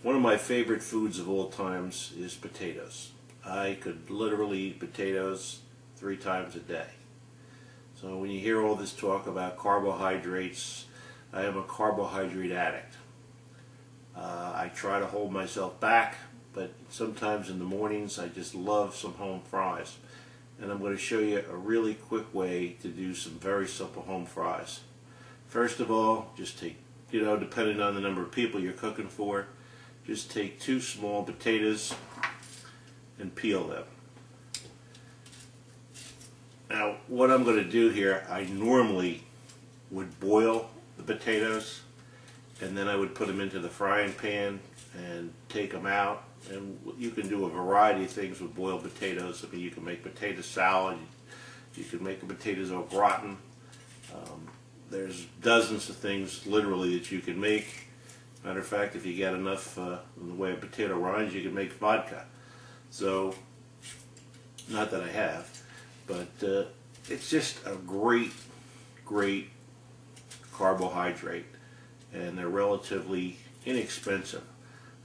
One of my favorite foods of all times is potatoes. I could literally eat potatoes 3 times a day. So when you hear all this talk about carbohydrates, I am a carbohydrate addict. I try to hold myself back, but sometimes in the mornings I just love some home fries. And I'm going to show you a really quick way to do some very simple home fries. First of all, just take, depending on the number of people you're cooking for, just take 2 small potatoes and peel them. Now, what I'm going to do here, I normally would boil the potatoes and then I would put them into the frying pan and take them out. And you can do a variety of things with boiled potatoes. I mean, you can make potato salad, you can make the potatoes au gratin. There's dozens of things literally that you can make. Matter of fact, if you get enough in the way of potato rinds, you can make vodka. So, not that I have, but it's just a great carbohydrate, and they're relatively inexpensive.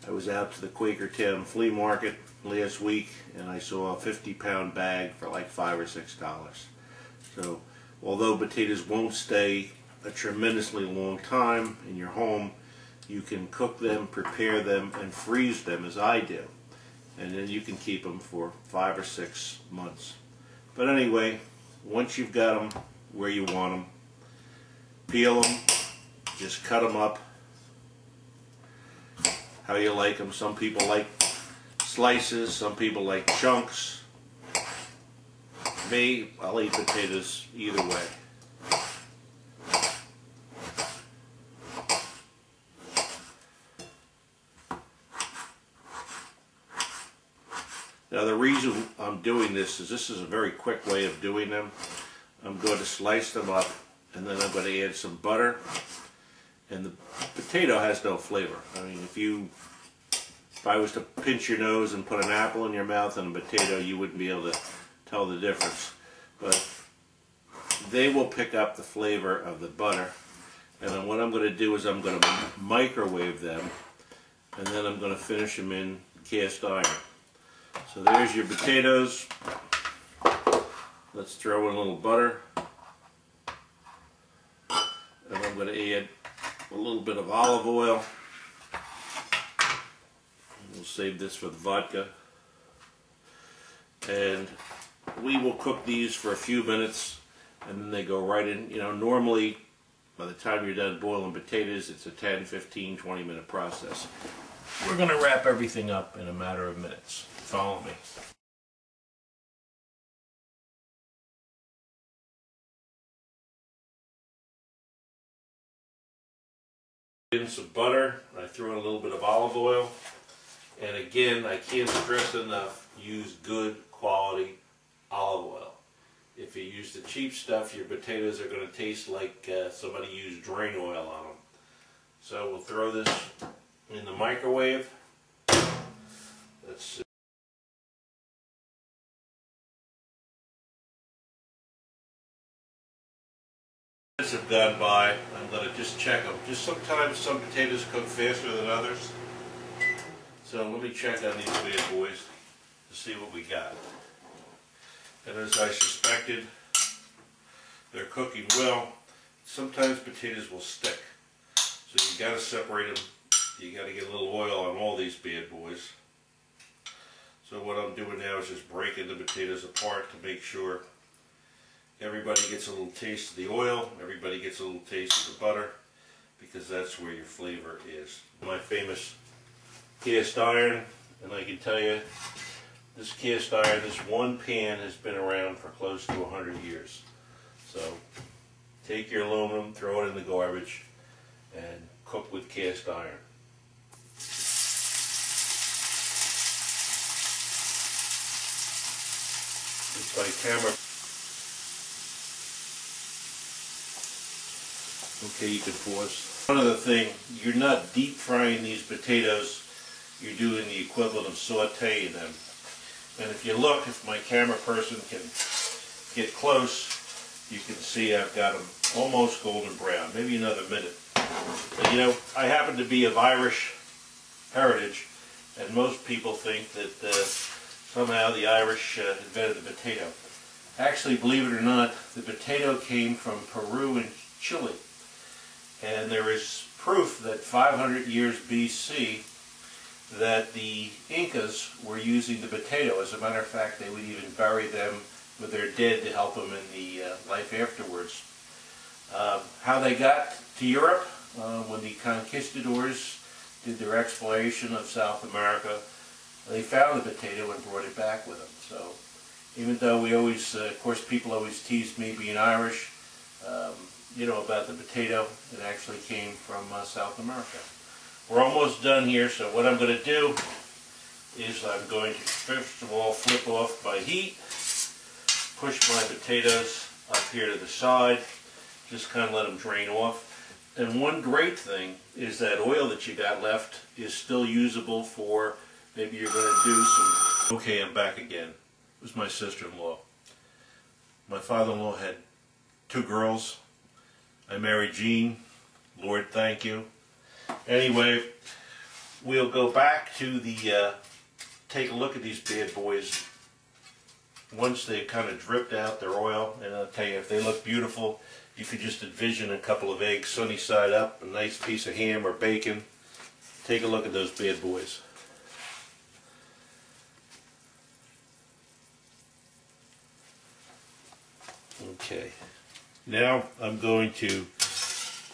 I was out to the Quakertown flea market last week and I saw a 50-pound bag for like $5 or $6. So although potatoes won't stay a tremendously long time in your home, you can cook them, prepare them, and freeze them as I do. And then you can keep them for 5 or 6 months. But anyway, once you've got them where you want them, peel them, just cut them up how you like them. Some people like slices, some people like chunks. Me, I'll eat potatoes either way. Now the reason I'm doing this is a very quick way of doing them. I'm going to slice them up and then I'm going to add some butter. And the potato has no flavor. I mean, if I was to pinch your nose and put an apple in your mouth and a potato, you wouldn't be able to tell the difference. But they will pick up the flavor of the butter. And then what I'm going to do is I'm going to microwave them, and then I'm going to finish them in cast iron. So there's your potatoes. Let's throw in a little butter. And I'm going to add a little bit of olive oil. We'll save this for the vodka. And we will cook these for a few minutes and then they go right in. Normally by the time you're done boiling potatoes, it's a 10, 15, 20 minute process. We're going to wrap everything up in a matter of minutes. Follow me. In some butter, I threw in a little bit of olive oil, and again, I can't stress enough, use good quality olive oil. If you use the cheap stuff, your potatoes are going to taste like somebody used drain oil on them. So we'll throw this in the microwave. Let's have gone by. I'm going to just check them. Just sometimes some potatoes cook faster than others. So let me check on these bad boys to see what we got. And as I suspected, they're cooking well. Sometimes potatoes will stick. So you got to separate them. You got to get a little oil on all these bad boys. So what I'm doing now is just breaking the potatoes apart to make sure everybody gets a little taste of the oil, everybody gets a little taste of the butter, because that's where your flavor is. My famous cast iron, and I can tell you, this cast iron, this one pan has been around for close to 100 years. So take your aluminum, throw it in the garbage, and cook with cast iron. It's my camera. Okay, you can pause. One other thing, you're not deep frying these potatoes, you're doing the equivalent of sauteing them. And if you look, if my camera person can get close, you can see I've got them almost golden brown, maybe another minute. But, I happen to be of Irish heritage, and most people think that somehow the Irish invented the potato. Actually, believe it or not, the potato came from Peru and Chile, and there is proof that 500 years BC that the Incas were using the potato. As a matter of fact, they would even bury them with their dead to help them in the life afterwards. How they got to Europe, when the conquistadors did their exploration of South America, they found the potato and brought it back with them. So even though we always, of course people always teased me being Irish, you know, about the potato, it actually came from South America. We're almost done here, so what I'm going to do is I'm going to first of all flip off my heat, push my potatoes up here to the side, just kind of let them drain off. And one great thing is that oil that you got left is still usable for, maybe you're going to do some... Okay, I'm back again. It was my sister-in-law. My father-in-law had 2 girls. I married Jean. Lord, thank you. Anyway, we'll go back to the, take a look at these bad boys. Once they kind of dripped out their oil, and I'll tell you, if they look beautiful, you could just envision a couple of eggs sunny side up, a nice piece of ham or bacon. Take a look at those bad boys. Okay, now I'm going to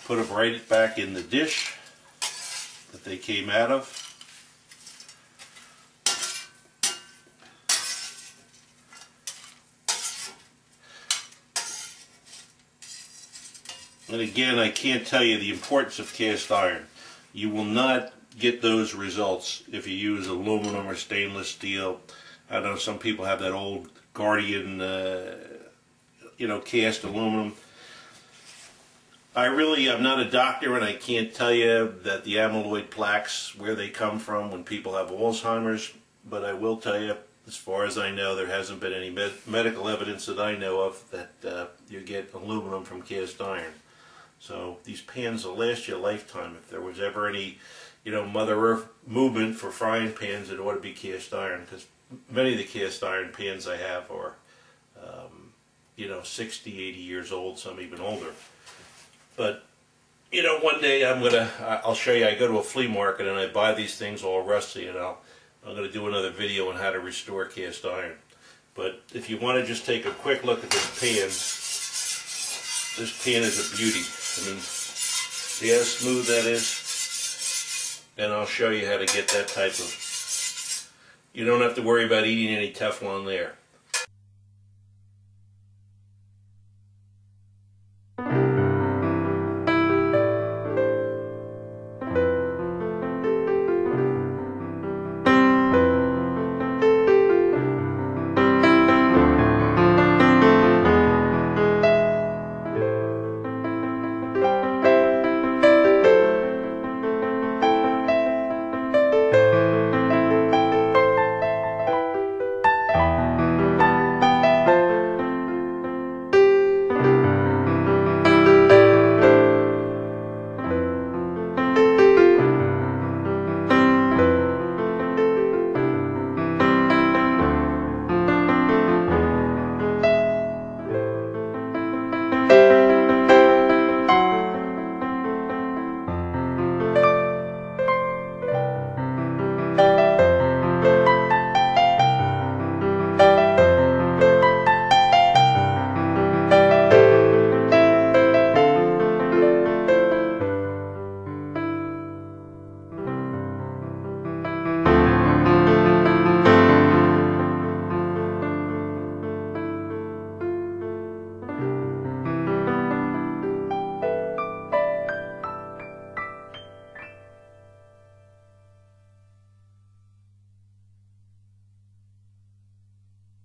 put them right back in the dish that they came out of. And again, I can't tell you the importance of cast iron. You will not get those results if you use aluminum or stainless steel. I know some people have that old Guardian, you know, cast aluminum. I'm not a doctor, and I can't tell you that the amyloid plaques, where they come from when people have Alzheimer's, but I will tell you, as far as I know, there hasn't been any medical evidence that I know of that you get aluminum from cast iron. So these pans will last you a lifetime. If there was ever any, you know, Mother Earth movement for frying pans, it ought to be cast iron, because many of the cast iron pans I have are, you know, 60, 80 years old, some even older. But, you know, one day I'll show you, I go to a flea market and I buy these things all rusty, and I'm going to do another video on how to restore cast iron. But if you want to just take a quick look at this pan is a beauty. I mean, see how smooth that is? And I'll show you how to get that type of, you don't have to worry about eating any Teflon there.